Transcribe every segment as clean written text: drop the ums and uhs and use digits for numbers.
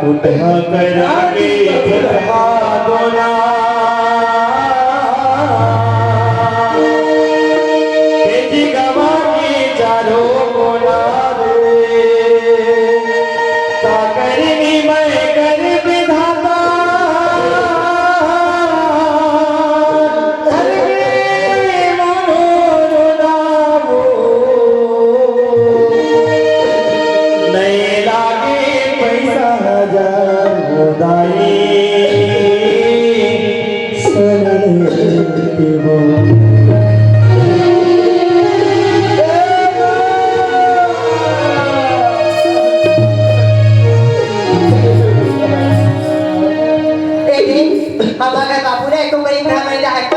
उठा करांगे दुल्हा दोना तेजी गवा के चारों कोना रे ताकरनी मैं कर विधाता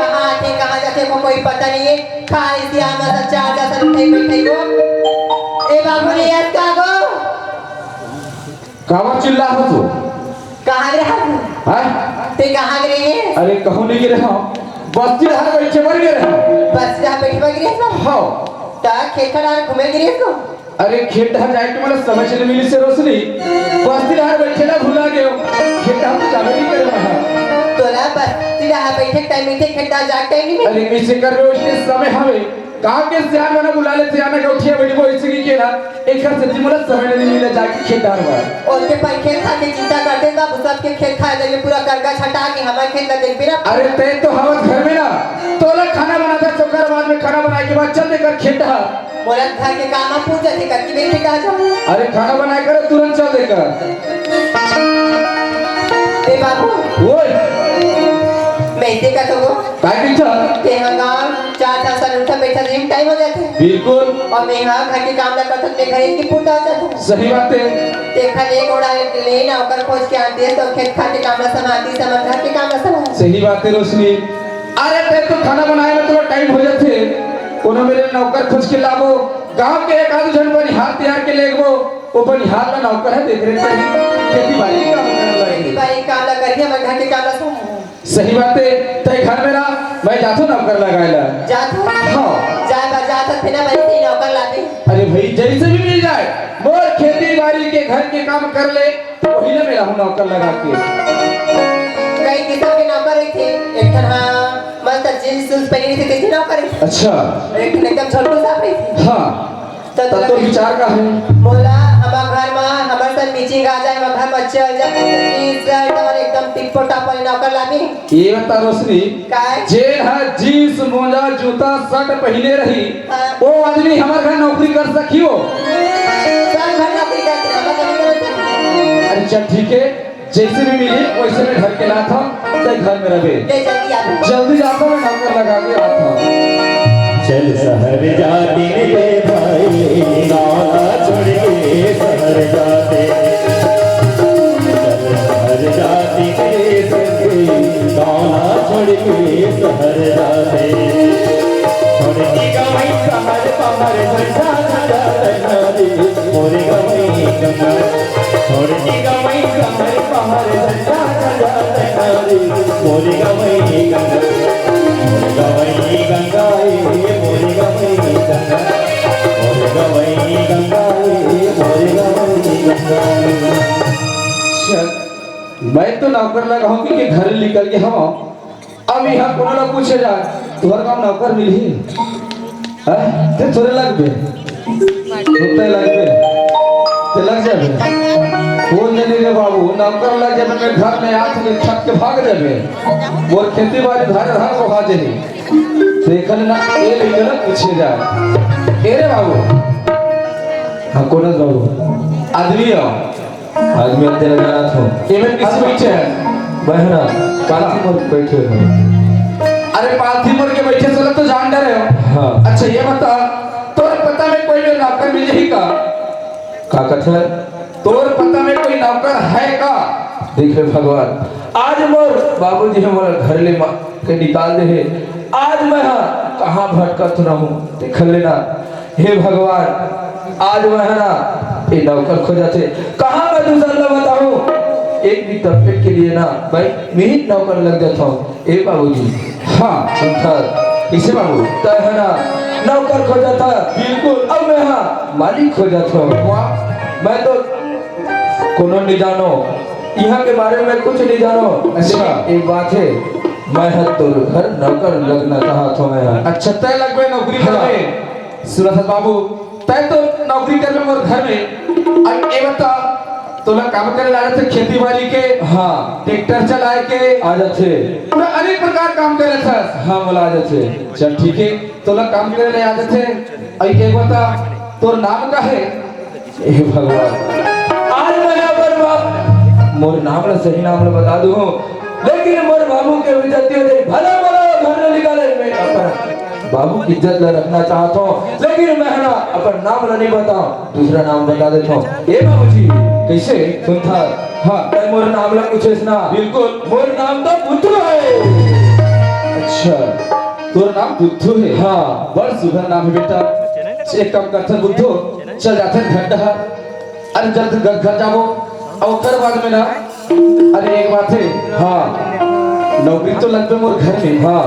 कोई पता नहीं है खाए सी आमा सा चार जैसा उठे बैठे हो ए बाबू ने याद का गो कावा चिल्ला हो तू कहां रे हां ते कहां रे है अरे कहूं नहीं गिरे हम बस्ती हर बैठे मर गए हम बस जा बैठ गिरे ना हां ता खेखड़ा घूमे गिरे तो अरे खेत हर जाए के मतलब समझ नहीं मिली से रोशनी बस्ती हर बैठे ना भुला गए खेत हम जावे नहीं करे वहां तोला बस तेरा बैठे टाइम में खेता जाते नहीं अरे कैसे कर रहे हो इसके समय हवे गांव के सियान वाला बुला ले सियान का उठिया बैठी वो इसी की केना एक घर सच्ची मतलब समय नहीं मिला जाके खेतदार में और के पर खेत खा के चिंता करते ना सब के खेत खा जाए पूरा करगा छटा के हमारे खेत का देख बिना अरे ते तो हवस घर में ना तोला खाना बनाता चोकर बाद में खाना बनाए के बाद चल देकर खेतदार मोला घर के काम पूजा थे करके बेटे का जा अरे खाना बनाए कर तुरंत चल देकर ए बाबू ओए मैं इसे का तो काय बिठा ते हंगाम चार साल उठा बैठा जिम टाइम हो जाते बिल्कुल और मैं यहाँ घर के काम ना करता तो घर की पूटा हो जाता सही बात है देखा एक ओड़ा ले ना होकर खोज के आती है तो खेत खा के काम ना समाती समझ घर के काम ना समाती सही बात है रोशनी अरे ते तो खाना बनाए में थोड़ा टाइम हो जाते कोनो मेरे नौकर खोज के लावो गांव के एक आदमी जन बनिहार तैयार के लेगो वो बनिहार का नौकर है देख रहे हैं खेती बाड़ी का काम करने लगे खेती बाड़ी काम ना करके हम घर के काम ना समाती सही बात है तय घर मेरा मैं जातो नौकर लगाएला जातो हां जाए बाजार तक फिर मैं ही नौकर लाते अरे भाई जैसे भी मिल जाए मोर खेती बाड़ी के घर के काम कर ले वही ना मेरा हूं नौकर लगा के कई किस्म के नौकर थे एक तरह मस्त जींस सूट पहनी थी कैसी नौकर अच्छा एक एकदम छोटू सा थी हां तो विचार का है बोला हमारा घर में हमारे साथ मीटिंग आ जाए हमारा घर में चल जाए जींस और एकदम टिप्पो टाप वाले नौकर लानी ये बता रोशनी काय जे है जींस मोजा जूता शर्ट पहने रही वो आदमी हमारे घर नौकरी कर सकियो सब घर नौकरी करते हैं हमारा नहीं करते अरे चल ठीक है जैसे भी मिले वैसे मैं घर के लाता हूं घर में रहे ले जल्दी जाता हूं नौकर लगा के आता हूं चल शहर जाते रे भाई नाला छोड़ के शहर जाते चल शहर जाते रे सखी नाला छोड़ के शहर जाते छोड़ के गई शहर पहर झंडा झंडा नारी मोरे गई गंगा छोड़ के गई शहर पहर झंडा झंडा नारी मोरे गई गंगा गवई गंगाई मोरी गवई गंगा मोरी गवई गंगाई मोरी गवई गंगा मैं तो नौकर लगा हूं कि घर निकल के हम अब यहां कोनो लोग पूछे जा तोहर काम नौकर मिली हैं ते थोड़े लगबे होते लगबे ते लग जाबे बोल नहीं रे बाबू नौकर लग जाबे मैं घर में आठ में छत के भाग जाबे मोर खेती बाड़ी धार धार बहा देही देखल ना ए लेके ना पूछे जा ए रे बाबू हां कोन बाबू आदमी हो आदमी अंदर लगा था एमे किसी बैठे है बहना पालथी पर बैठे हो अरे पालथी पर के बैठे चलो तो जान डरे हो हां अच्छा ये बता तोर पता में कोई नौकर मिल ही का कथा तोर पता में कोई नौकर है का देखे भगवान आज मोर बाबूजी हमारा घर ले के निकाल दे है आज मैं कहां भटकत ना हूं देख लेना हे भगवान आज मैं ना ये नौकर खो जाते कहां मैं दूसरा बताऊं एक भी तबके के लिए ना भाई मिहित नौकर लग जाता हूं ए बाबूजी हां सुनकर इसे बाबू तय है ना नौकर खो जाता बिल्कुल अब मैं मालिक खो जाता हूं मैं तो कोनो नहीं जानो यहाँ के बारे में कुछ नहीं जानो। अच्छा एक बात है, मैं तो घर नौकर लगना चाहता हूँ मैं। अच्छा तय लगवे नौकरी करवे सुरत बाबू, तय तो नौकरी करवे मोर घर में। अब ये बता तोला काम करे ला थे खेती बाड़ी के। हाँ ट्रैक्टर चलाए के आ जाते, पूरा अनेक प्रकार काम करे था। हाँ बोला आ जाते। चल ठीक है तोला काम करे ले आ जाते। अब एक बता तोर नाम का है? हे भगवान आज मैं पर बाप मोर नाम ला सही नाम ला बता दूं, लेकिन मोर बाबू के इज्जत दे भला भला घर निकाले। मैं अपन बाबू की इज्जत ला रखना चाहता हूँ, लेकिन मैं ना अपन नाम ला नहीं बताऊं, दूसरा नाम बता देता हूँ। ए बाबूजी कैसे सुन था? हाँ तय मोर नाम ला पूछेस ना? बिल्कुल मोर नाम तो बुद्धू है। अच्छा तोर नाम बुद्धू है? हाँ बड़ सुघर नाम है बेटा। एक काम करते बुद्धू, चल जाते घर डहा। अरे जल्द घर जाओ और कर बाद में ना। अरे एक बात है, हाँ नौकरी तो लगबे मोर घर में। हाँ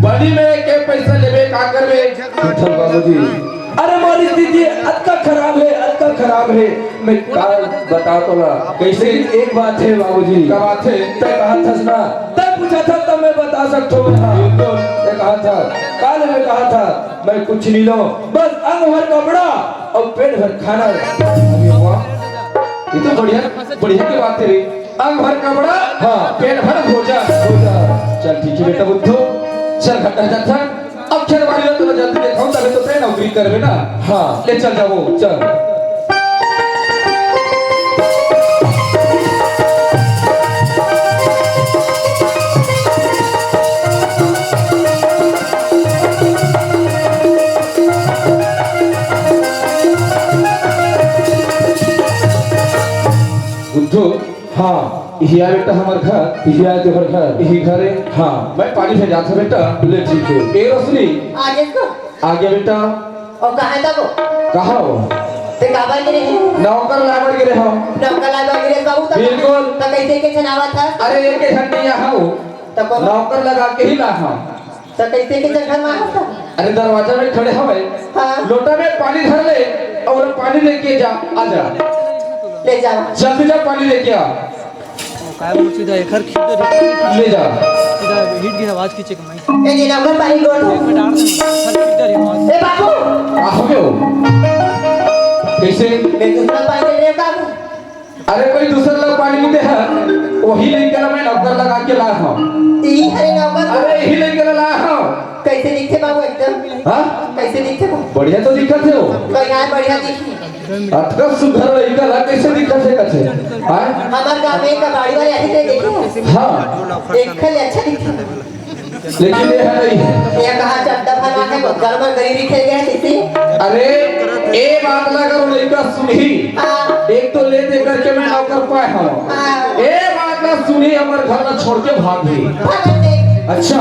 बड़ी में के पैसा लेबे का करबे? विठल बाबूजी अरे मोरी स्थिति अत्का खराब है, अत्का खराब है। मैं का बता तो ला कैसे? एक बात है बाबूजी। क्या बात है? तय कहा था ना, तय पूछा था तब मैं बता सकता हूँ। बिल्कुल तय कहा था, काल में कहा था मैं कुछ नहीं लो, बस अंग भर कपड़ा और पेट भर खाना। अरे वाह ये तो बढ़िया बढ़िया की बात है रे। अंग भर कपड़ा हाँ पेट भर भोजन। चल ठीक है बेटा बुद्धू, चल घटा जाता। अब खेल वाली तो मैं जल्दी दिखाऊं तभी तो तय नौकरी करबे ना। हाँ ले चल जाओ चल। बुद्धू हाँ यही आ बेटा हमार घर। यही आए तो घर यही घर है। हाँ मैं पानी से जाता बेटा। ले ठीक है। ए रोशनी आगे को आगे बेटा। और कहाँ है तब? कहाँ हो? ते काबर गिरे हैं? नौकर लावर गिरे हो। नौकर लागा गिरे बाबू तब? बिल्कुल। तब कैसे के चनावा था? अरे एक घंटे यहाँ हो तब नौकर लगा के ही ला। हाँ तब कैसे के जगह में आता? अरे दरवाजा में खड़े हो हाँ लोटा में पानी भर ले और पानी लेके जा। आजा ले जाओ जल्दी जा पानी लेके आ। काय बोलू सीधा एकर खींच ले जा। सीधा हिट की आवाज खींचे कमाई ए जी नौकर पानी गोड़ एक मिनट आड़ दे सर खींच रही आवाज। ए बाबू आओगे हो कैसे? मैं दूसरा पानी ले बाबू। अरे कोई दूसरा लोग पानी नहीं दे है, वही लेकर मैं नौकर लगा के लाया हूँ। ई हरे नौकर अरे यही लेकर लाया हूँ। कैसे दिखते बाबू एकदम? हाँ कैसे दिखते बाबू? बढ़िया तो दिखत है हो। तो यहाँ बढ़िया दिखी। अतका सुधर लड़का ला कैसे दिखत है कथे? हाँ हमार गांव में एक गाड़ी वाले ऐसे थे देखे। हाँ एक खल अच्छा दिखता। लेकिन ये है नहीं। ये कहा चड्डा फरमा है घर में गरीबी खेल गया किसी। अरे ए बात ना करो लड़का सुनी। हाँ एक तो ले दे करके मैं नौकर पाया हूँ। हाँ ए बात ना सुनी हमारे घर में छोड़ के भाग गई। भगन दे अच्छा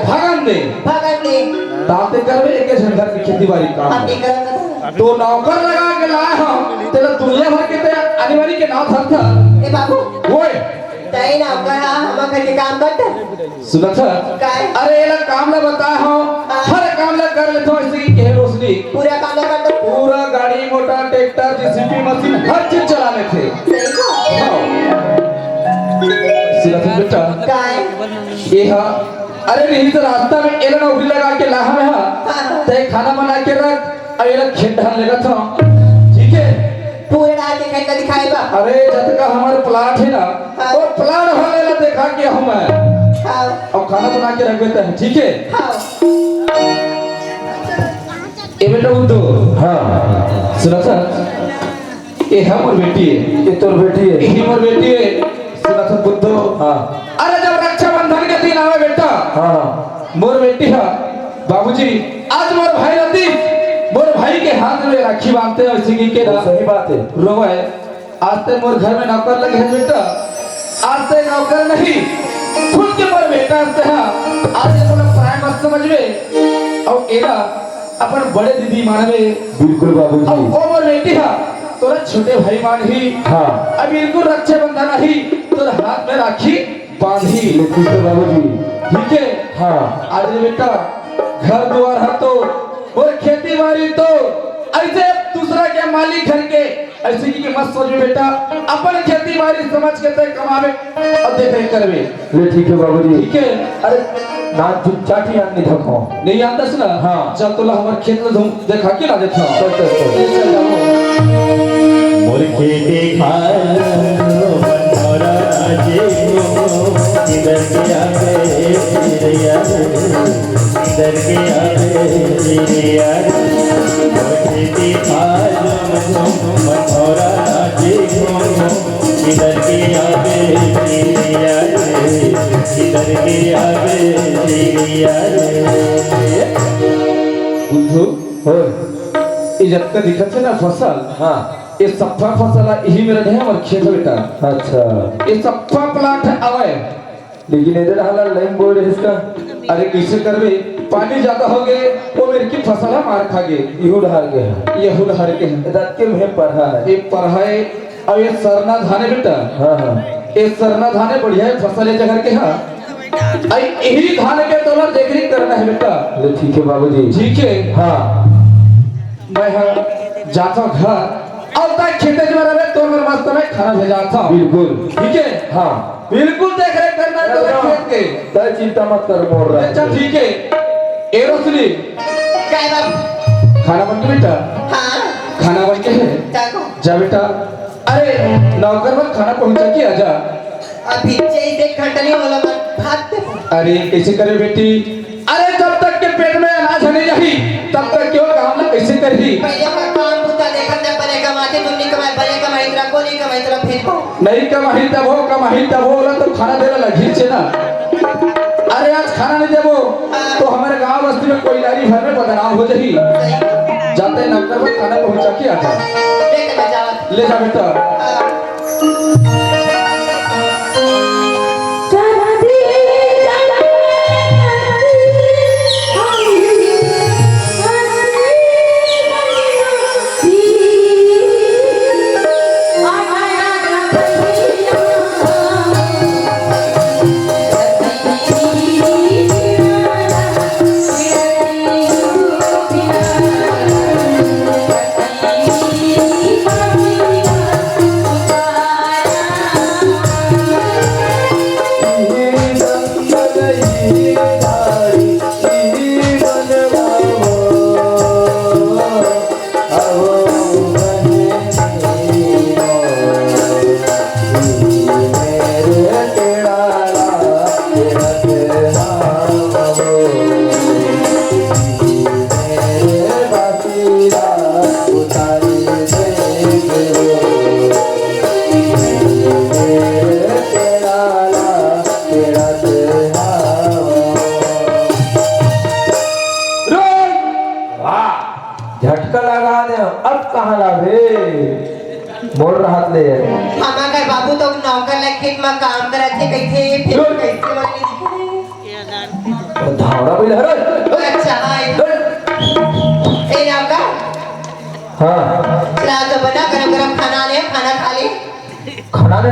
भागन दे भगन दे ताते करवे एक झंडा की खेती बाड़ी काम आप है। ये करना तो नौकर लगा के लाया हूँ तेरा दुनिया भर के ते आने वाली के नाम था। ए बाबू ओए तई ना कर हम घर के काम करते सुना था? काय? अरे ये ला काम ला बताया हूँ हर काम ला कर लेता हूँ। इसकी कह रोशनी पूरा काम ना करते पूरा गाड़ी मोटर ट्रैक्टर जेसीबी मशीन हर चीज चला लेते। सही को सुना था बेटा? काय? ये हाँ अरे नहीं तो रास्ता में एला नौकरी लगा के ला हमें हाँ ते खाना बना के रख और एला खेत ढाल लेगा था। ठीक है पूरे डाल के खेत दिखाए बा। अरे जब का हमारे प्लाट है ना वो प्लाट होने ला देखा के हम हाँ और खाना बना के रख देते हैं। ठीक है हाँ ये बेटा बुद्धू हाँ सुना था? ये हमर बेटी है। ये तोर बेटी है? ये मोर बेटी है। सुना था बुद्धू? हाँ अरे जब रक्षाबंधन के दिन आवे बेटा हाँ मोर बेटी है बाबूजी आज मोर भाई लतीफ मोर भाई के हाथ में राखी बांधते हैं सिंगी के ना। सही बात है रोवा है। आज तक मोर घर में नौकर लगे हैं बेटा। आज तक नौकर नहीं खुद के मोर बेटा से है। आज ये थोड़ा प्राय मत समझ में और एला अपन बड़े दीदी मानवे। बिल्कुल बाबूजी और वो मोर बेटी है तोरा छोटे भाई मान ही। हाँ अब बिल्कुल रक्षाबंधन ही तोरा हाथ में राखी बांधी। ठीक है बाबूजी ठीक है। हाँ आज बेटा घर द्वार है तो और खेती बाड़ी तो ऐसे दूसरा के मालिक घर के ऐसे की मत सोचो बेटा, अपन खेती बाड़ी समझ के तय कमावे और देखे करवे। ले ठीक है बाबूजी। ठीक है। अरे ना चुप चाटी आदमी धको नहीं आता ना। हाँ। चल तोला हमारे खेत में देखा के ला देता हूं। चल मोर खेती खाल मनोरा जी इधर के आगे इधर के आगे मोर खेती खाल मनोरा जी इधर के आगे इधर के आगे बुद्धू हो इज्जत का दिखत है ना फसल। हाँ ये सफा फसल यही मेरा नहीं हमारे खेत बेटा। अच्छा ये सफा प्लाट आवे लेकिन इधर हाल लाइन बोल रहे इसका। अरे कैसे करवे, पानी ज्यादा हो गए वो मेरे की फसल मार खा गए। इहुड हार गया ये हुड हर के हैं। इधर के में पढ़ा है। ये पढ़ाए और ये सरना धाने बेटा। हाँ हाँ ये सरना धाने बढ़िया है फसल है जगह के। हाँ यही धान के तोला देख रेख करना है बेटा। ले ठीक है बाबूजी। ठीक है। हाँ मैं हाँ जाता घर और तक खेते में रहे तो मेरे मस्त में खाना भेजा था। बिल्कुल ठीक है। हाँ बिल्कुल देख रेख करना है तो खेत के। तय चिंता मत कर बोल रहा अच्छा ठीक है। ए रोशनी काय बाबू? खाना बन के बेटा। हाँ खाना बन के है जाको जा बेटा। अरे नौकर मत खाना पहुंचा के आजा। अभी एक घंटा नहीं होला मैं भागते अरे कैसे करे बेटी, अरे जब तक के पेट में अनाज नहीं रही तब तक क्यों काम ना कैसे करही। पहले का काम बुता देखा जब बने कमाते तुम नहीं कमाए बने कमाई तेरा को नहीं कमाई तेरा फिर को नहीं कमाही तब हो बोला तो खाना देना लगी छे ना। अरे आज खाना नहीं देबो तो हमारे गांव बस्ती में कोई नारी भर में बदनाम हो जाही। जाते नौकर में खाना पहुंचा के आजा। लेके मैं जावा ले जा बेटा। झटका लगा दे अब कहाँ लाभे मोर राहत ले हमारा घर बाबू तो नौकर लग खेत में काम करते कैसे फिर कैसे वाली धावड़ा बोले अरे अच्छा हाय ए नौकर हाँ चला तो बना गरम गरम खाना ले खाना खा ले खाना दे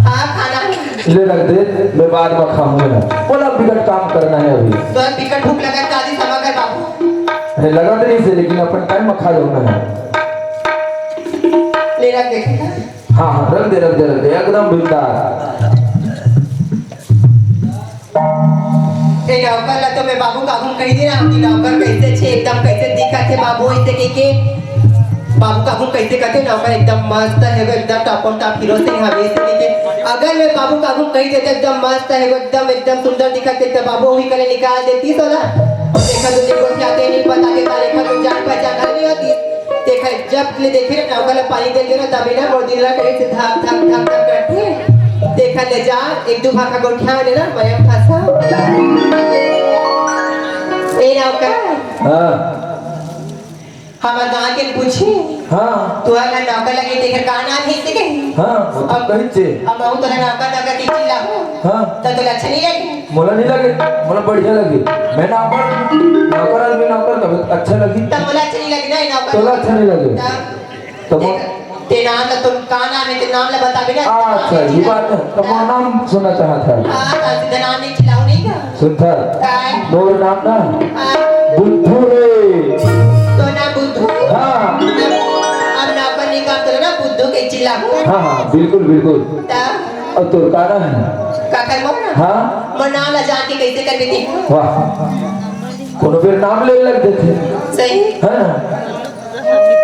हाँ खाना ले रख दे मैं बाद में खाऊंगा बोला बिगड़ काम करना है अभी तो टिकट भूख लगा दादी समा कर बाबू अरे लगा तो नहीं से लेकिन अपन टाइम में खा जाऊंगा है ले रख देखेगा हाँ हाँ रख दे एकदम बिंदास। ए नौकर ला तो मैं बाबू काबू कह दे ना कि नौकर कैसे छे एकदम कैसे दिखा थे बाबू ऐसे के बाबू काबू कैसे कहते नौकर एकदम मस्त है एकदम टॉप ऑन टॉप हीरो से हवे से के अगर मैं बाबू काबू कह देते एकदम मस्त है एकदम सुंदर दिखते तो बाबू वही करे निकाल देती तो ना देखा तो देखो जाते नहीं पता देता देखा तो जान पहचान नहीं होती देखा जब ले देखे ना नौकर पानी दे दे ना तभी ना बहुत दिन रहा करे से धाक धाक धाक धाक करते देखा ले जा एक दो भागा गोठा ने ना मैं फंसा ए नौकर हाँ हमारे गाँव के पूछी हाँ तू अगर नौकर लगे देखे गाना नहीं सीखे हाँ वो तो कहीं से अब मैं तो नौकर नौकर की चिल्ला हाँ तो अच्छा नहीं लगे मोला नहीं लगे मोला बढ़िया लगी मैं नौकर आदमी नौकर कभी अच्छा लगी तब बोला अच्छा नहीं लगी ना नौकर तोला अच्छा नहीं लगे तो ते नाम ला तुम का नाम है ते नाम ला बता भी ना अच्छा ये बात है तो मोर नाम सुनना चाहता है हां तो सीधा नाम नहीं खिलाओ नहीं का सुनता काय मोर नाम ना हाँ, बुद्धू रे तो ना बुद्धू हाँ चिल्लाबो हाँ हाँ बिल्कुल बिल्कुल। ता और तोर का नाम है? का कर मोर ना हाँ मोर नाम ला जान के कैसे कर बेटी वाह कोनो फिर नाम ले लग देते सही है ना।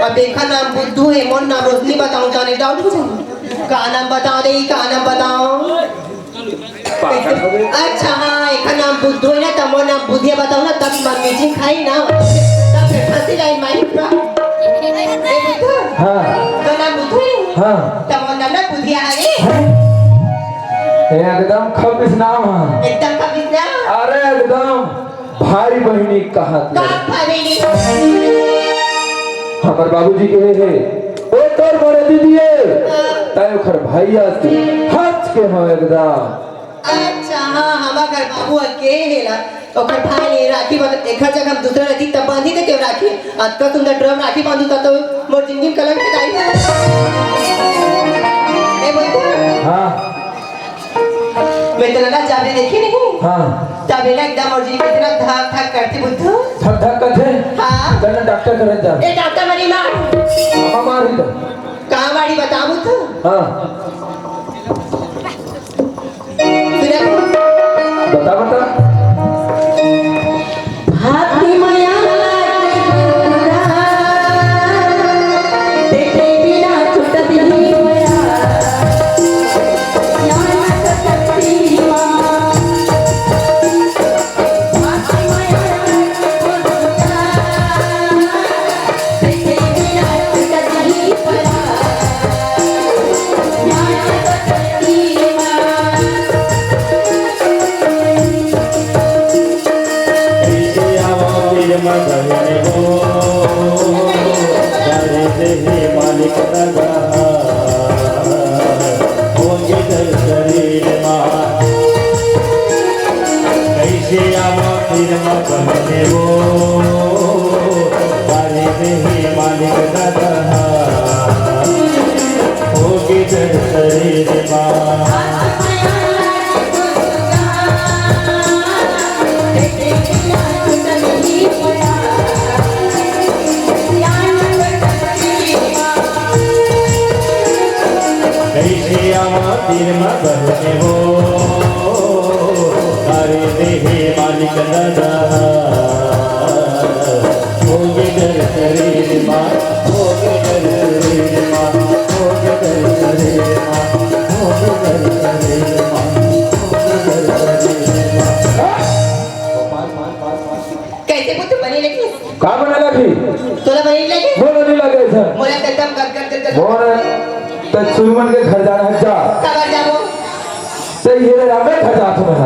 अब देखा नाम बुद्धू है मोर नाम रोशनी बताऊं जाने डाउट हो का नाम बताओ दे का नाम बताओ अच्छा हाँ एक नाम बुद्धू है ना तब मोर नाम बुद्धिया बताओ ना तब मम्मी जी खाई ना तब फिर फंसी जाए माई का ए बुद्धू हाँ तो नाम बुद्धू है हाँ तब मोर नाम ना बुद्धिया है एकदम खबिस नाम है। एकदम कभी ना अरे एकदम भाई बहनी कहा का भाई हमार बाबूजी के है ओ तोर बड़े दीदी तय ओखर भैया से हच के हो एकदम। अच्छा हाँ हमार घर बाबू के है ना ओकर भाई ने राखी बंध एक जगह हम दूसरा राखी तब बांधी थे क्यों राखी अतका सुंदर ड्रम राखी बांधू था तो मोर जिंदगी कलंक के दाई ए बुद्धू हाँ मैं तो ना जाने देखी नहीं हाँ तब ना एकदम और जी कितना धक धक करती बुद्धू थक थक करते हाँ चलना डॉक्टर करे जा ए डॉक्टर मरी मार हमार ही तो कहाँ वाड़ी बता बुद्धू हाँ सुना बता बता हाथी माया देखे बिना छुटती नहीं होया यार मैं सकती मां हाथी माया देखे बिना छुटती नहीं होया यार मैं सकती मां मालिक होंगे दर शरीर कैसे आवा फिर मगने वो बारे में मालिक दादा होंगे दर शरीर कैसे आवा फिर मगने वो तारे देहे मालिक दादा होगे दर शरीर माँ होगे दर शरीर माँ होगे दर शरीर माँ होगे दर शरीर माँ होगे दर शरीर माँ कैसे पुत्र बनी लगी का बना लगी तोला बनी लगी बोल नहीं लगे सर मोला एकदम कर बोल तो सुमन के घर जाना है जा खबर जाबो तो ये रामे घर जा तुम्हें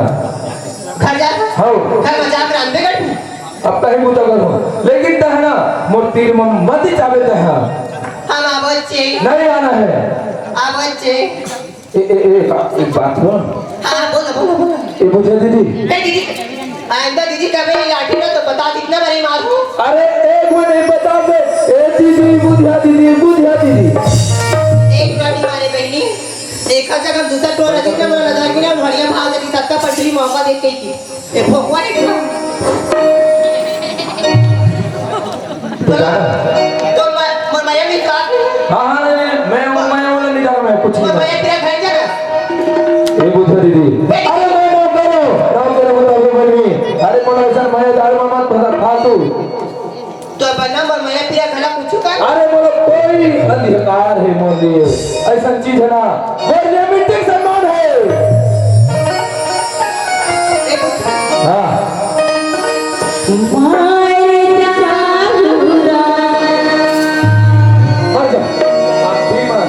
घर जा हाँ घर मजाक रांधे कर अब कहीं मुद्दा करो लेकिन तहना मोर तीर में मत जावे तहना हम आवचे नहीं आना है। आवचे एक बात हो हाँ बोलो ये बुझे दीदी दीदी आइंदा दीदी कभी लाठी ना तो बता कितना बड़ी मारू अरे एक वो नहीं बता दे ए दीदी बुझा दीदी एक गाड़ी मारे बहनी देखा जगह दूसरा टोल अधिक ना बोला लगा कि ना बढ़िया भाव देती सत्ता पटरी मौका देख के की ए भगवान है तो मोर माया में साथ हाँ मैं नहीं जा रहा मैं कुछ मोर नहीं माया तेरा घर जाना ये बुझा दीदी अरे मैं ना करो राम तेरे बताओ बनी अरे मोला सर मैं दाल मामा पता खा तू तो बना मोर माया तेरा घर पूछू का अरे बोलो कोई अधिकार है मोदी ऐसा चीज है ना और ये मिट्टी सम्मान है हाँ मर जा आप भी मर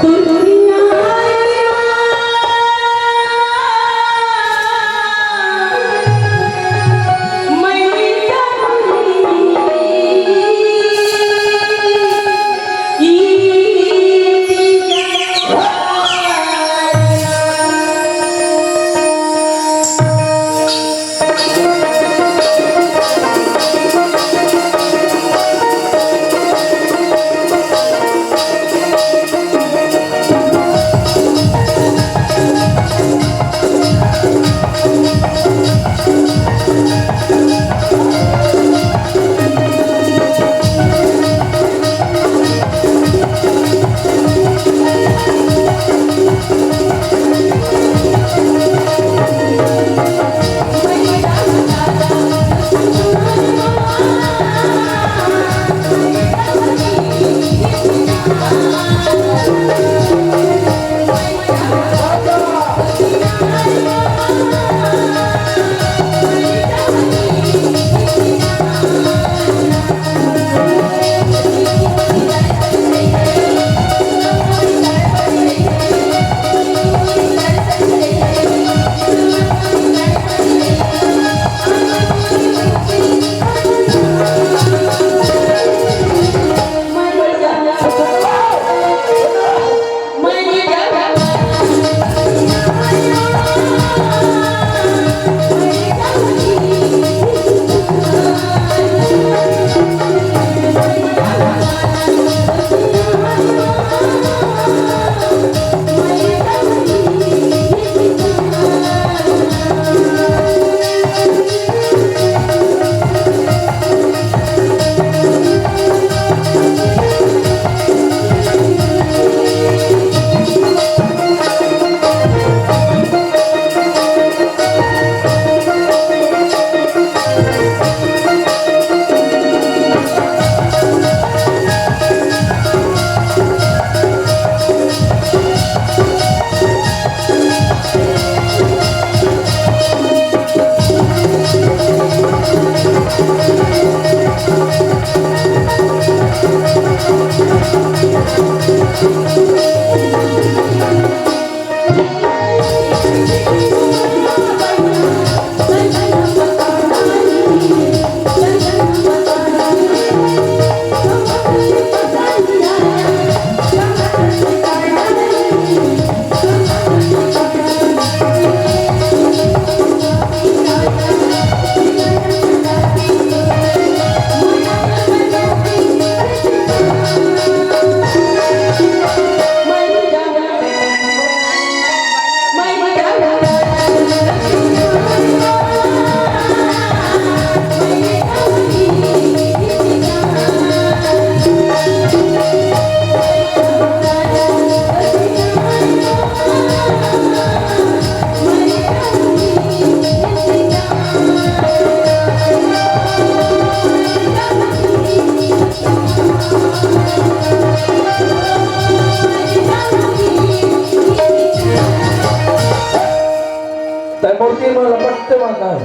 मूर्ति में लपटते माता है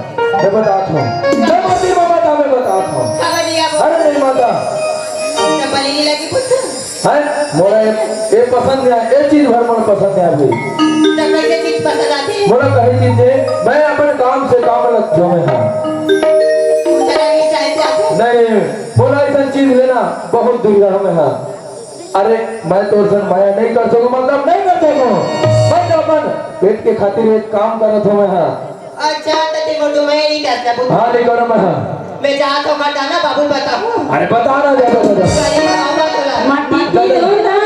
मैं बताता हूँ मूर्ति में माता मैं बताता हूँ खबर दिया वो अरे नहीं माता चप्पल नहीं लगी पुत्र है मोरा ये पसंद है ये चीज भर मन पसंद है अभी तो कैसे चीज पसंद आती मोरा कही चीज है मैं अपने काम से काम लग जो में हाँ मुझे लगी चाहे से आती नहीं बोला ऐसा चीज लेना बहुत दुर्गा में हाँ अरे मैं तो सन माया नहीं कर सकूं मतलब नहीं कर सकूं मैं तो अपन पेट के खातिर एक काम करत हूं मैं हाँ अच्छा तो देखो तो मैं नहीं करता पुत्र हाँ नहीं करो मैं हाँ मैं जात हो करता ना बाबू बताऊं अरे बता ना ज्यादा ज्यादा कहीं आऊंगा तो ला माटी की रोना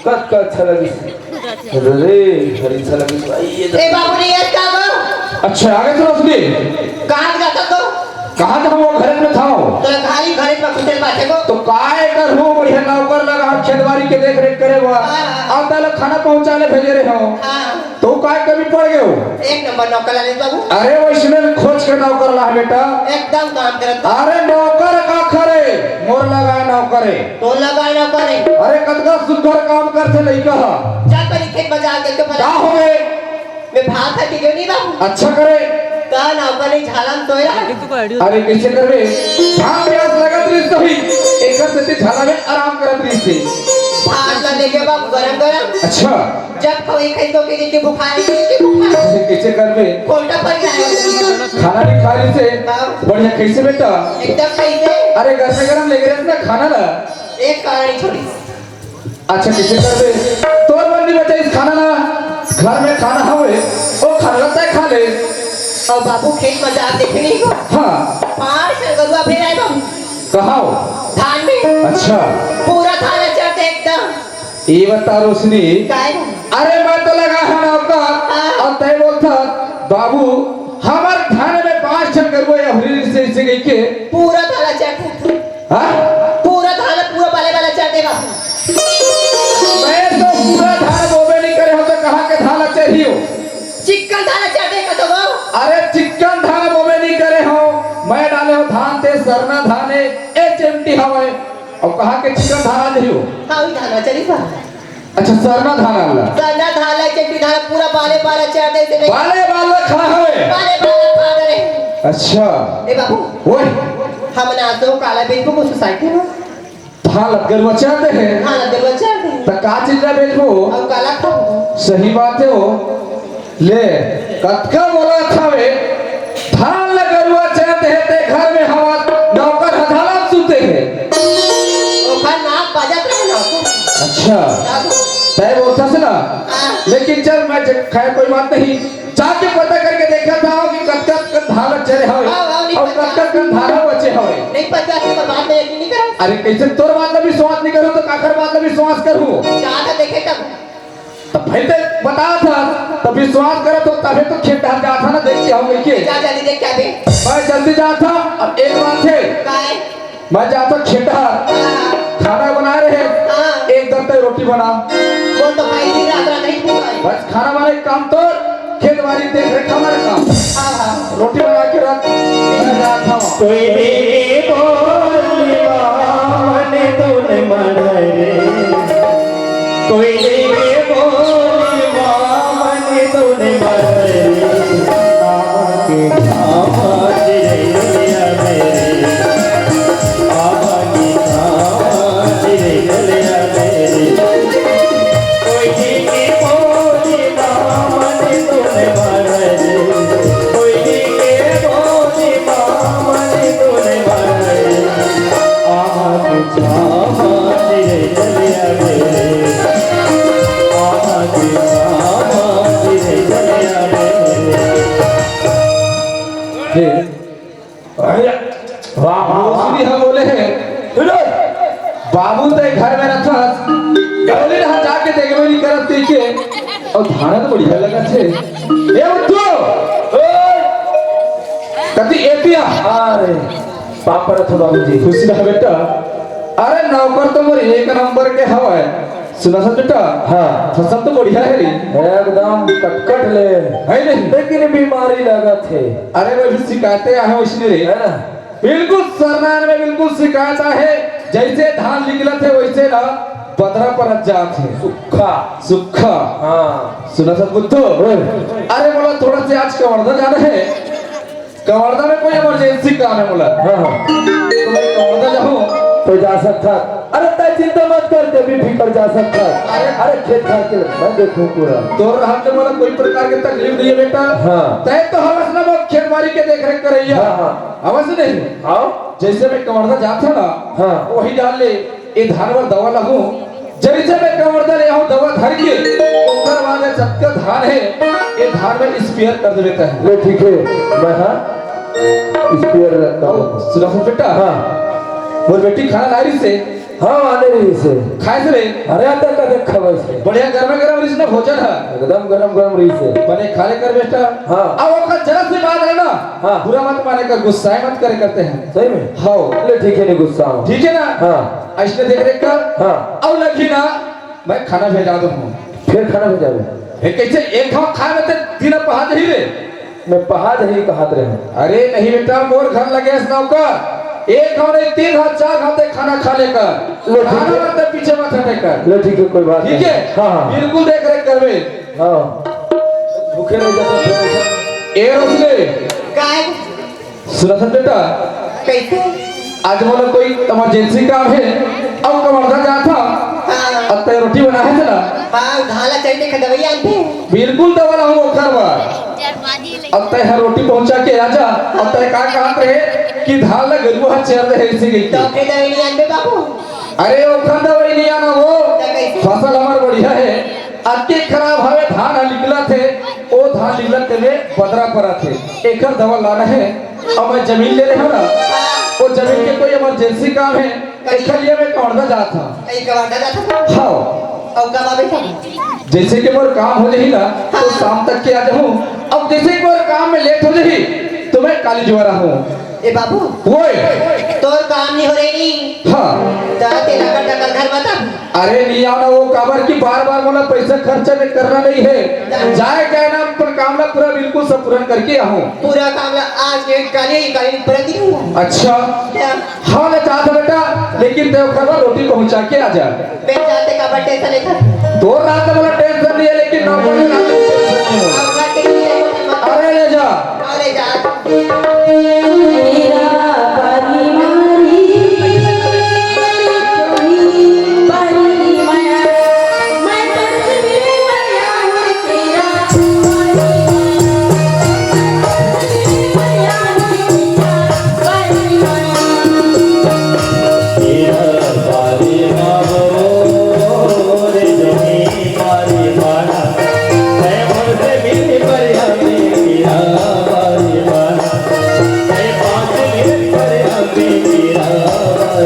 कत का अच्छा लगी अरे हरी अच्छा लगी भाई ये ए बाबू ने ये क्या गो अच्छा आगे चलो सुनी कहां जाता को कहाँ था वो घर में था तो खाली घरे पर कुछ बातें को तो काय कर हो बढ़िया नौकर लगा खेतबाड़ी के देख रेख करे हुआ अब तक खाना पहुंचाने भेजे रहे हो हां तो काय कभी पड़ गए हो एक नंबर नौकर लाले बाबू अरे वैष्णव खोज के नौकर ला बेटा एकदम काम करत अरे नौकर का खरे मोर लगाए नौकरे तो लगाए ना करे अरे कतका सुंदर काम करते नहीं कहा जा कर खेत बाजार के तो क्या हो गए मैं भात खाती क्यों नहीं बाबू अच्छा करे का नौकर नहीं झालन तो यार एक तो आइडिया अरे कैसे करबे धान प्याज लगत रही तो ही एक से झाला में आराम करत रही से भात ला देके बाबू गरम गरम अच्छा जब कोई खाई तो के बुखार के बुखार कैसे करबे कोल्टा पर जाएगा खाना नहीं खा रही से बढ़िया कैसे बेटा एकदम कैसे अरे घर में गरम लेके रहना खाना ना एक कहानी छोड़ी अच्छा कैसे करबे तोर बंदी बेटा इस खाना ना घर में खाना हवे ओ खाना लगता है खा ले और बाबू खेत में जा देखे नहीं को हाँ पार से गरुआ फिर आए बाबू कहाँ हो धान में अच्छा पूरा धान चढ़ते एकदम ये बता रोशनी काय अरे मैं तो लगा है नौकर और तय बोलता बाबू हमार थाने में 5 छन करबो या हरी से गई के पूरा धान चढ़ते हाँ पूरा धान पूरा बाले वाला चढ़ते बाबू मैं तो पूरा धान बोबे नहीं करे हो तो कहाँ के धान चाहिए चिकन धान चढ़ते का तो वो अरे चिकन धान बोबे नहीं करे हो मैं डाले हो धान ते सरना धाने HMT हवे और कहा के चिकन धान नहीं हो हाँ वही धान चली बा अच्छा सरना धान आला सरना धान चिकन धान पूरा बाले वाला चढ़ते से नहीं बाले बाले खा हवे बाले वाला खा करे अच्छा ए बाबू ओए हम ना तो काला बेच को सोसाइटी में धान लगल बचाते हैं हाँ ना दिल चढ़ते तो का चीज ना बेचबो और काला खाओ सही बात है हो ले कतका बोला था वे धान लगरुआ चाहते हैं ते घर में हवा नौकर हथाला सुते हैं ओ खा नाक बजात रहे ना अच्छा तय बोलता से ना लेकिन चल मैं खैर कोई बात नहीं जाके पता करके देखा था कि कतका धान चले हवे और कतका धान बचे हवे नहीं पता कि बात में यकीन नहीं करा अरे कैसे तोर बात में विश्वास नहीं करूं तो काकर बात में विश्वास करूं चाहता देखे तब तब भाई ते बता था तब विश्वास करे तो तभी तो खेत डाल जा था ना देख के हम के जा जल्दी देख क्या बे मैं जल्दी जा था अब एक बात है काय मैं जाता खेता खाना बना रहे हाँ एक दम तक रोटी बना वो तो भाई दिन रात रात नहीं पूरा बस खाना वाले काम तो खेत वाली देख रेख हमारे काम हाँ हाँ रोटी बना के रख मैं जाता हूँ कोई भी बोलवा मन तूने मरे कोई भी बोलवा मन तूने मरे आके आवाज रे मेरे आवाज आवाज रे मेरे कोई भी बोलवा मन तूने मरे कोई भी बोलवा मन तूने मरे आवाज आवाज रे मेरे रोशनी हम बोले हैं बाबू तो घर में रखा बोले रहा जाके देखे नहीं करत के और धाना तो बढ़िया लगा थे ए उठो कति एपिया अरे पापा रखो बाबू जी खुशी रहा बेटा अरे नौकर तो मोर एक नंबर के हवा है सुना सब बेटा हाँ फसल तो बढ़िया है री एकदम कटकट ले है नहीं लेकिन बीमारी लगा थे अरे वो भी शिकायतें आए उसने रे है ना बिल्कुल सरनान में बिल्कुल शिकायत है जैसे धान निकला थे वैसे ना बदरा पर जात है सुखा सुखा हाँ सुना सब बुद्धो अरे बोला थोड़ा से आज कवर्धा जाना है कवर्धा में कोई इमरजेंसी काम है बोला हाँ तो मैं कवर्धा जाऊं तो जा सकता अरे तय चिंता मत कर जब भी फिकर जा सकता अरे खेत खा के मैं देखूं पूरा तोर हम तो बोला कोई प्रकार की तकलीफ नहीं है बेटा हाँ तय तो हवस ना वो खेत बाड़ी के देख रेख करैया हाँ, हाँ। हवस नहीं आओ जैसे मैं कवर्धा जाता ना हाँ। वही डाल ले ये धान पर दवा लगू जैसे मैं कवर्धा ले आऊं दवा धर के ओकर बाद जब धान है ये धान में स्पेयर कर देता है ले ठीक है मैं हाँ स्पेयर रखता हूँ सुना सुन बेटा हाँ बोल बेटी खाना ला रही से हाँ आने रही से खाए से रे अरे आता का देख खबर से बढ़िया गरम गरम रिस ना भोजन है एकदम गरम गरम रही से बने खाले कर बेटा हाँ। अब ओकर जरा से बात है ना हाँ। बुरा मत माने कर गुस्सा मत करे करते हैं सही में हाँ ले ठीक है नहीं गुस्सा हूँ ठीक है ना हाँ ऐसे देख रेख कर हाँ अब लगी ना मैं खाना भेजा दूं फिर खाना भेजा दे कैसे एक खाओ खा में दिन पहाड़ ही रे मैं पहाड़ ही कहात रहे अरे नहीं बेटा मोर घर लगे इस नौकर एक खाओ नहीं 3 हाथ 4 हाथ खाना खा लेकर लो, ठीक खाना है। मतलब पीछे मत हटे कर ले ठीक है कोई बात ठीक नहीं है हाँ हाँ बिल्कुल देख रेख करवे हाँ भूखे नहीं जाते फिर ऐसा ए रोसले काय सुना था बेटा कैसे आज बोला कोई इमरजेंसी काम है अब कवर्धा जा था हाँ और ते रोटी बना है चला हाँ धाला चलते खदवैया आते बिल्कुल तो वाला हूँ ओखर बार अब तय हर रोटी पहुंचा के आजा अब तय का कहत रहे कि धाल ना गरुआ हाथ चेयर रहे इसी गई तो फिर दवाई नहीं आते बाबू अरे ओखर दवाई नहीं आना वो फसल हमार बढ़िया है अत्ते खराब हवे धान निकला थे ओ धान निकलत में बदरा पड़ा थे एकर दवा लाना है अब मैं जमीन ले रहे हो ना वो जमीन के कोई इमरजेंसी काम है एकर लिए मैं कौड़दा जात था कहीं कवाटा जाता हाँ और कब आवे था जैसे कि मोर काम हो जाही ना तो शाम तक के आ जाऊं अब जैसे कि मोर काम में लेट हो जाही तो मैं काली जुआरा हूं ए बाबू ओए तोर काम नहीं हो रही नहीं हाँ जाते लगा टकर घर बता अरे नहीं आना वो काबर की बार बार बोला पैसा खर्चा में करना नहीं है जाए क्या ना पर काम ला पूरा बिल्कुल सब पूरा करके आऊं पूरा काम ला आज डेट काली पूरा दिन अच्छा हाँ मैं चाहता बेटा लेकिन तेरे खबर रोटी पहुंचा के आ जा मैं जाते का बट्टे से लेकर दो रात में बोला टेंशन नहीं है लेकिन ना बोले ना अब घर के लिए अरे ले जा अरे जा मेरा बारी मारी बारी माया मैं तुझसे माया हूँ तेरा माया बारी तेरा बारी रे जमी मारी माना मैं मुझसे मिल पर मेरा बारी माना मैं पास मिल पर मेरा बारी माना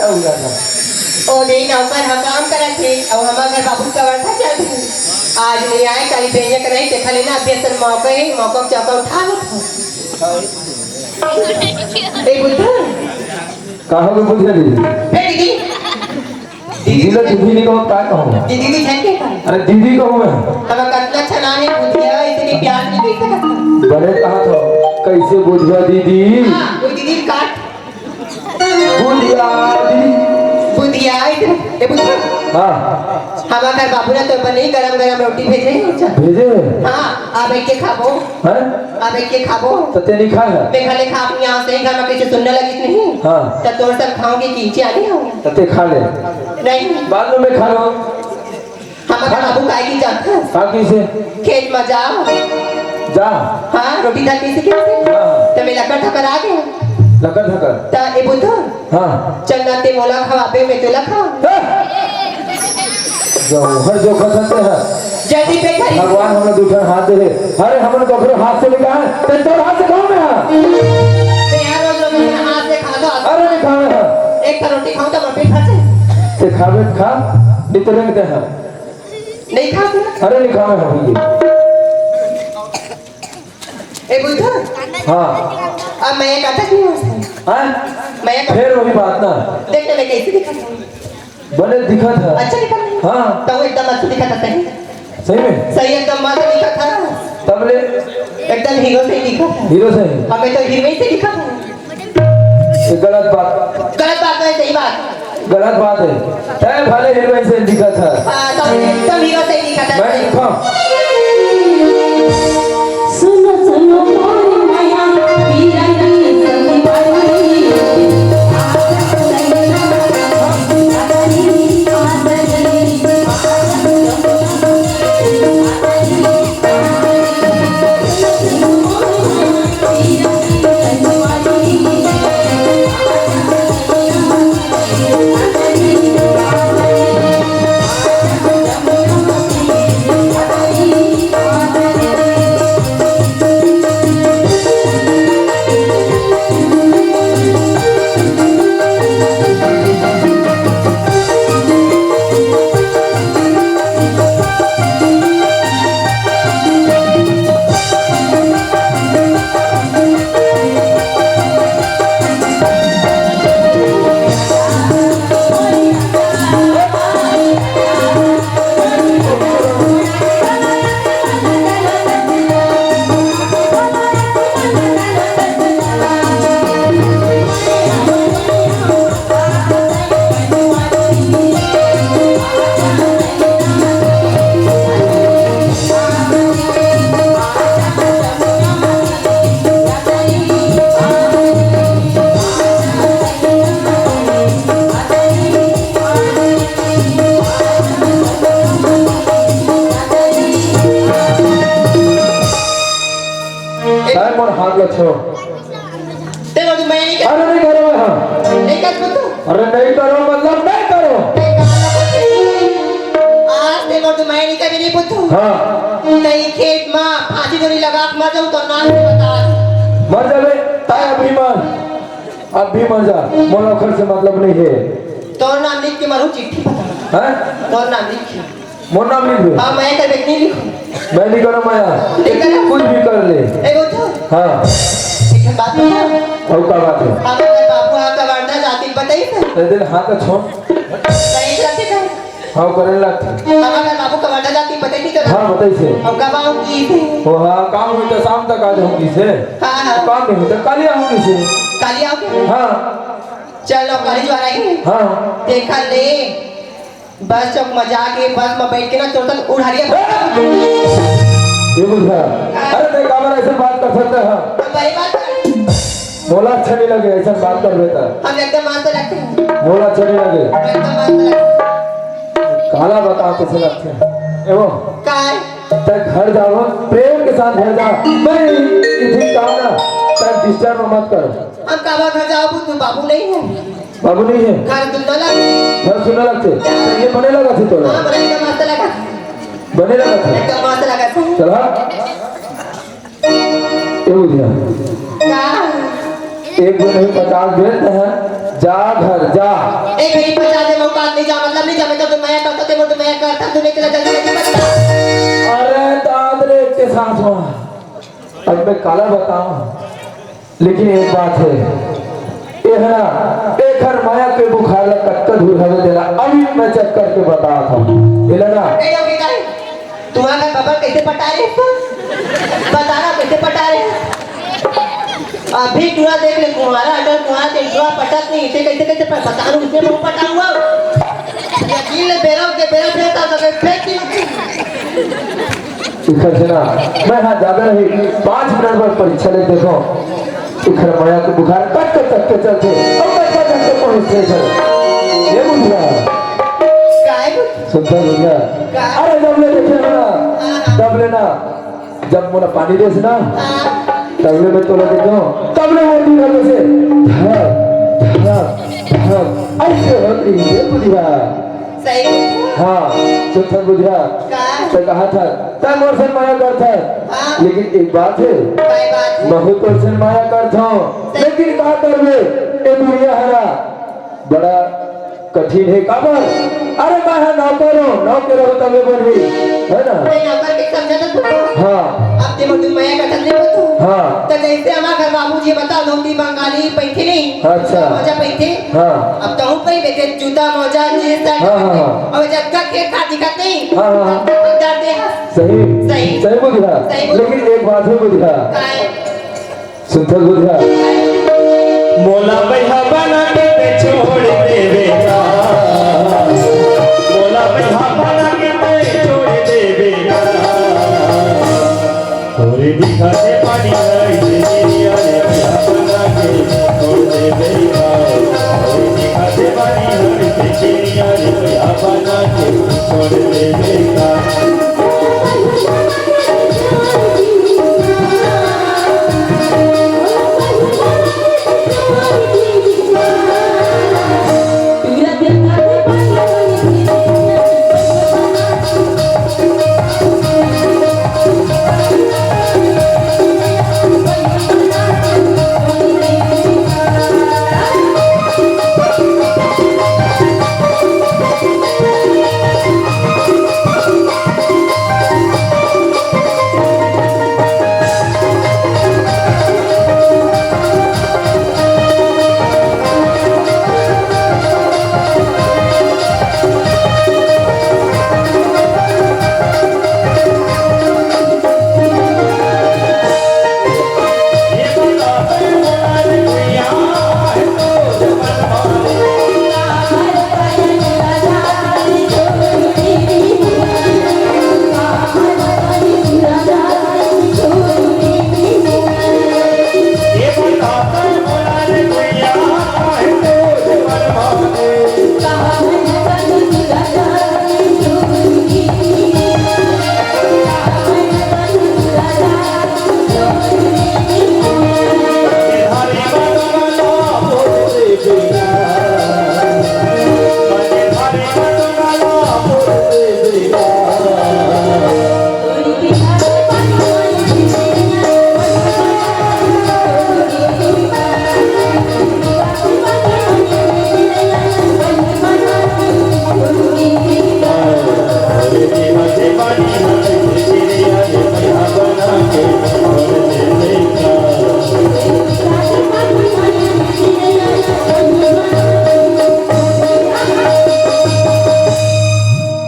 ओ नहीं नौकर हम काम करत थे और हम अगर बाबू का वर्षा चल आज नहीं आए कल भेजे कर नहीं देखा लेना अभ्यसन मौका है मौका चौका उठा लो ए बुद्धा कहाँ पे पूछ रही ए दीदी दीदी लोग दीदी नहीं कहो क्या कहूँ दीदी भी छन के अरे दीदी कहूँ मैं हम कतना छनाने बुद्धिया इतनी प्यार नहीं कर सकता बड़े कहा था कैसे बुझिया दीदी हां वो दीदी काट बुझिया दीदी बुद्धिया इतने ए बुद्धा हाँ हम अगर बाबू ने तो बनी गरम गरम रोटी भेजे भेजे हां आप एक के खाबो हैं आप एक के खाबो तो ते नहीं खाया मैं खाले खा अपनी यहाँ से घर में कैसे सुनने लगी नहीं हाँ तो तोड़ सब खाओगे कीचे आने होंगे तो ते खा ले नहीं बाद में मैं खा लो हम अगर बाबू काय की जाता है हाँ किसे खेत में जाओ जा हाँ रोटी दाल कैसे कैसे हाँ तो मैं लकड़ ठकर आ गया लकर धकर तो ए बुद्धो हाँ चलना ते मोला खवाबे मैं तो लखा जो हर जो खसते हैं जल्दी पे खरी भगवान हमें दूसरा हाथ दे अरे हमने तो अपने हाथ से लिखा है तेरे तो हाथ से खाओ मैं मैं यार रोज रोज मेरे हाथ से खा दो अरे नहीं खावे हैं एक का रोटी खाऊं तो मैं पेट फंसे ते खावे खा इतने में हैं नहीं खा अरे नहीं खावे हैं ए बुद्धो हाँ अब मैं एक अटक नहीं हो सकता हाँ मैं एक फिर वही बात ना देखने में कैसे दिखा बड़े दिखा था अच्छा दिखा हाँ तो वो एकदम अच्छा दिखा था सही सही में सही एकदम मस्त दिखा था तब ले एकदम हीरो से ही दिखा था हीरो सही हमें तो हीरो से दिखा था ये गलत बात गलत बात है सही बात गलत बात है ऐ भले हीरोइन से दिखा था हाँ तो एकदम हीरो से ही दिखा था मैं दिखा सुनो सुनो मोरी माया पीरा की संगवारी छोड़। ते बोल मैं नहीं अरे नहीं करो हाँ। नहीं कर तू अरे नहीं करो मतलब नहीं करो। आज ते बोल मैं नहीं कभी नहीं पुतू हाँ नहीं खेत माँ फांसी तो नहीं लगा के मर जाऊँ तो नाम से बता मर जावे ताय अभी मर जा। मोला ओखर से मतलब नहीं है। तो नाम लिख के मारू चिट्ठी बता हैं तो नाम लिख मोर नाम लिख दे। हाँ मैं कर नहीं लिखूं मैं नहीं करो माया नहीं करो। कुछ भी कर ले। ए वो तो हाँ एक बात बता और क्या बात है। अगर बाबू आपका वारदा जाति बताई था तेरे दिन हाँ का छोड़ सही करते था हाँ करे लगते। अगर बाबू का वारदा जाति बताई थी तो हाँ बताई से अब कब आऊँ की ओ हाँ काम हुई तो शाम तक आ जाऊंगी से। हाँ हाँ काम नहीं होता कल आऊंगी से। काली आओगे हाँ चलो काली जो आ रही है हाँ देखा ले बस चौक मजा के बस में बैठ के ना तुरंत उड़ारिया ये बुझा। अरे नहीं कामर ऐसे बात कर सकते हैं। बड़ी बात कर मोला अच्छा नहीं लगे ऐसा बात कर बेटा। हम एकदम मस्त लगते हैं मोला अच्छा नहीं लगे एकदम मस्त लगते हैं काला बताओ कैसे लगते हैं। एवं काय तक घर जाओ प्रेम के साथ घर जा। मैं इसी काम ना तक डिस्टर्ब मत कर। हम काबा घर जाओ तू बाबू नहीं है बाबू नहीं है घर तुम ना लगे घर सुनने लगते तो ये बने लगा थी तो हाँ बड़ा एकदम मस्त लगा बने लगा था। एकदम मस्त लगा चला ये बुझिया का एक दिन नहीं 50 देते हैं जा घर जा। एक घड़ी 50 दे मौका नहीं जा मतलब नहीं जा मैं तो मैं करता ते बोल मैं करता तू निकल जल्दी जल्दी बता अरे दादरे के साथ हुआ अब मैं काला बताऊं लेकिन एक बात है ये है ना एक हर माया के बुखार लग कट्टर हुई हमें देना अभी मैं चेक करके बता था ये ना ए जो बेटा तुम्हारा बाबा कैसे पटा रहे इसको बताना कैसे पटा रहे अभी टूरा देख ले तुम्हारा अगर तुम्हारा टेंटुआ पटत नहीं इसे कैसे कैसे बता रहा उसने मुंह पटा हुआ यकीन ले बेरा के बेरा फेंकता तो फेंक दी इखर से ना मैं हाँ ज्यादा नहीं 5 मिनट बाद परीक्षा ले देखो इखर माया के बुखार कट कर तक के चलते अब कट कर तक के पहुंचते चल ये बुझा काय सुनता बुझा। अरे जब ले देखे ना तब लेना जब मोला पानी देस ना तब ले मैं तोला देखो तब ले वो दिन हमें से धक धक धक ऐसे होती है बुझा। सही हाँ सुनता बुझा तो कहा था तब मोर से माया करता लेकिन एक बात है काय बात बहुत और से माया करता हूँ लेकिन क्या करवे ये दुनिया हरा बड़ा कठिन है काबर। अरे मैं नौकर हूँ नौकर हो तब बन है ना। मैं नौकर के समझा तो हाँ अब देखो तुम मैं का तकलीफ हो हाँ तो जैसे हमारा घर बाबूजी बता धोती बंगाली पैंथे नहीं अच्छा। मोजा पैंथे हाँ अब तो हूँ पहन देते जूता मोजा जींस शर्ट हाँ, हाँ। और जब का खेत खा दिखत नहीं हाँ, हाँ। डरते हैं सही सही। सही बुझा सही बुझा। लेकिन एक बात है बुझा काय सुनता बुझा मोला बैहा बना के छोड़ देवेगा मोला बैहा बना के छोड़ देवेगा और दिखा दे पानी है दुनिया ने बैहा बना के छोड़ देवेगा और दिखा दे पानी है दुनिया ने बैहा बना के छोड़ देवेगा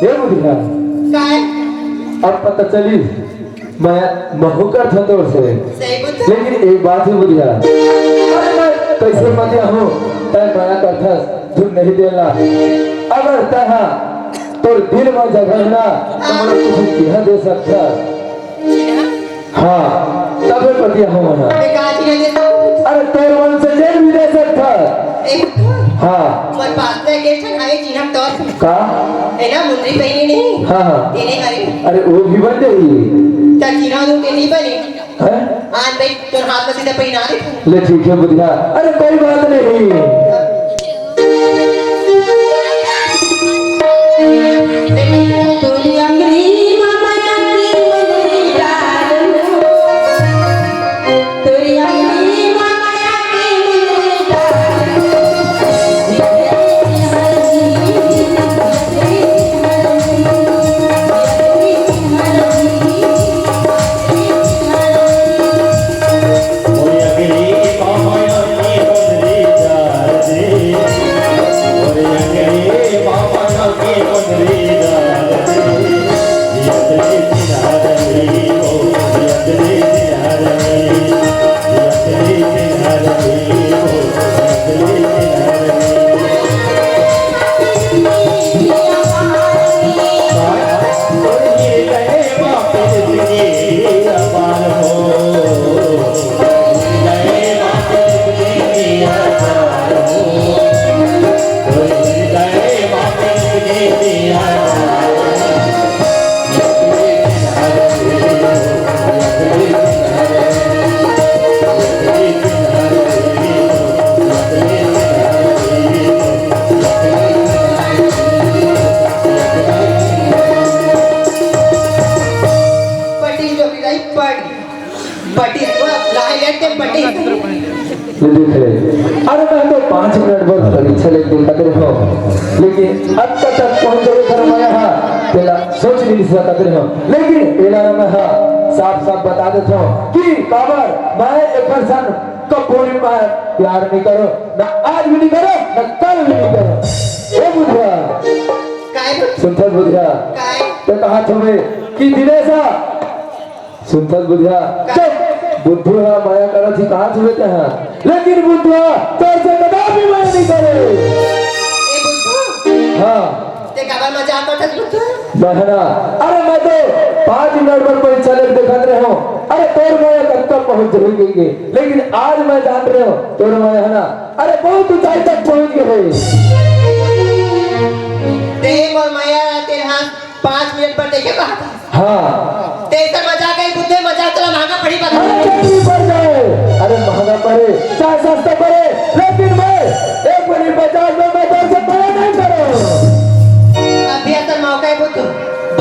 ये बुधिया काय अब पता चली मैं महूकर था तोर से सही बुद्ध लेकिन एक बात है बुधिया अरे मैं कैसे मतिया हूँ तय माया करता तुम नहीं देला अगर तहा तोर दिल में जगह ना तो मुझे कुछ किया दे सकता हाँ तबे पतिया हूँ ना मैं कहा थी ना दे अरे तोर मन से जेल भी दे सकता एक हाँ मन पास में के ठंगाए चिन्ह तो का है ना मुंडरी पहनी नहीं हाँ हाँ ये नहीं करे अरे वो भी बन गई ता चिन्ह दो के नहीं बने है आज भाई तो हाथ में सीधा पहना दे ले ठीक है बुधिया अरे कोई बात नहीं तोरी अंगरी मामा की मुंदरी डाल तोरी अंगरी मामा की मुंदरी डाल मोरी अगली मामा की मुंदरी डाल दे मोरी अगली मामा की मुंदरी डाल दे यतली सिनारली ओ यतली सिनारली यतली सिनारली ओ यतली सिनारली गए वापस की अपार हो गए वापस की अपार हो गए वापस की अपार पटी जो भी नहीं पटी वो लाए लेते पटी ये देख ले अरे मैं तो 5 मिनट बाद परीक्षा लेके कदर हो लेकिन अब तक पहुंच गए घर में यहाँ तेरा सोच नहीं सकता कदर हो लेकिन एला मैं हाँ साफ साफ बता देता हूँ कि काबर मैं एक पर्सन को पूरी बार प्यार नहीं करो ना आज भी नहीं करो ना कल भी नहीं करो ए बुधिया काय सुनता बुधिया काय तो कहा तुम्हें कि दिनेशा सुनता बुधिया बुद्धू है माया करा थी कहाँ छुए हैं लेकिन बुद्धू तो से कदापि माया नहीं करे ए बुद्धू हाँ ते काबर मजाक करत बुद्धू बहना अरे मैं तो 5 मिनट पर कोई चले देखत रहे हो अरे तोर माया कब तक पहुंच जाएगी लेकिन आज मैं जान रहे हो तोर माया है ना अरे बहुत ऊंचाई तक पहुंच गए ते मोर माया तेरे हाथ 5 मिनट पर देखे कहा था हाँ ते ऐसा मजाक है बुद्धू मजाक चला महंगा पड़ी बता अरे कैसी पड़ जाए अरे महंगा पड़े चाहे सस्ता पड़े लेकिन मैं 1 मिनट 50 में मैं तोर से पड़ा नहीं करूं अभी ऐसा मौका है बुद्धू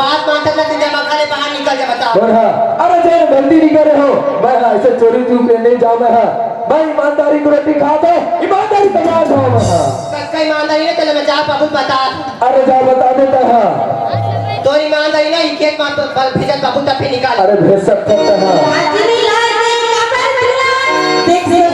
बात मानता ना तुझे मखाने बाहर निकल जा बताओ और हाँ अरे जैन गलती नहीं कर रहे हो मैं हाँ ऐसे चोरी चूक नहीं जाऊँ मैं हाँ मैं ईमानदारी को रोटी खाता हूँ ईमानदारी तैयार हूँ मैं हाँ कक्का ईमानदारी ने चले मैं जा बाबू बता अरे जा बता देता हाँ तो ईमानदारी ना एक एक मां भेजत बाबू तब फिर निकाल अरे भेज सकते हैं हाँ आदमी लाए देख देख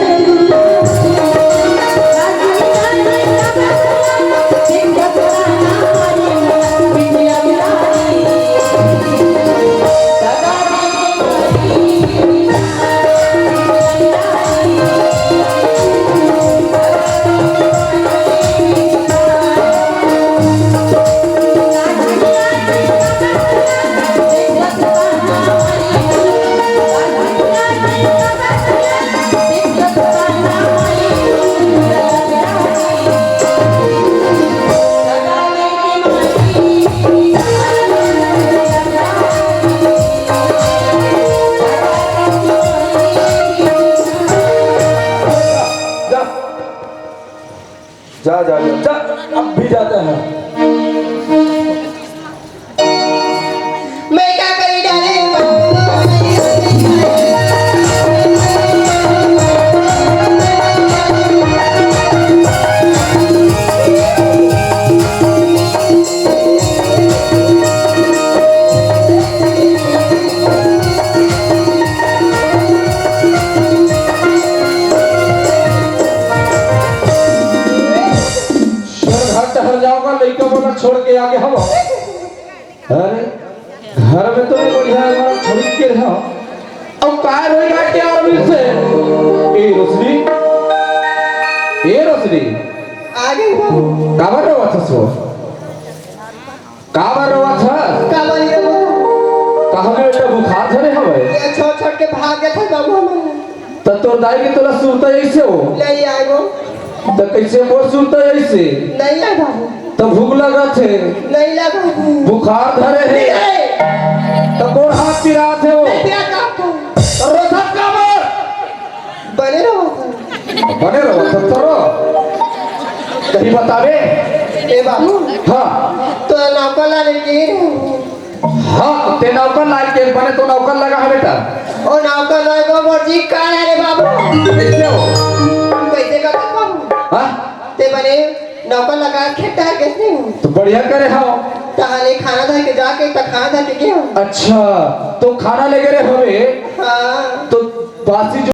अरे घर में तो बढ़िया हमारा छोड़ के रहा अब काय रहेगा क्या और से ए रोशनी आ गई बाबू काबर रवा था सो काबर रवा था का बनी रे बाबू कहाँ में बेटा बुखार धरे हवे ये छोड़ छोड़ के भाग गया था बाबू हम त तोर दाई के तोला सुरता ऐसे हो नहीं आए वो त कैसे मोर सुरता ऐसे नहीं आए बाबू त भूख लगा थे नहीं लगा बुखार धरे है त कोन हाथ पिरा थे हो क्या काम था रोथा काबर बने रहो था बने रहो तब तरो कहीं बतावे ए बाबू हाँ तो नौकर लाने की हाँ ते नौकर लाल के बने तो नौकर लगा है बेटा ओ नौकर लाए को मर्जी कहाँ है रे बाबू कैसे हो कैसे करते बाबू हाँ ते बने नौकर लगा खेता है कैसे हो तो बढ़िया करे हाँ तहाने खाना था के जाके तक खाना था के गया अच्छा तो खाना ले गए हवे हाँ तो बासी जो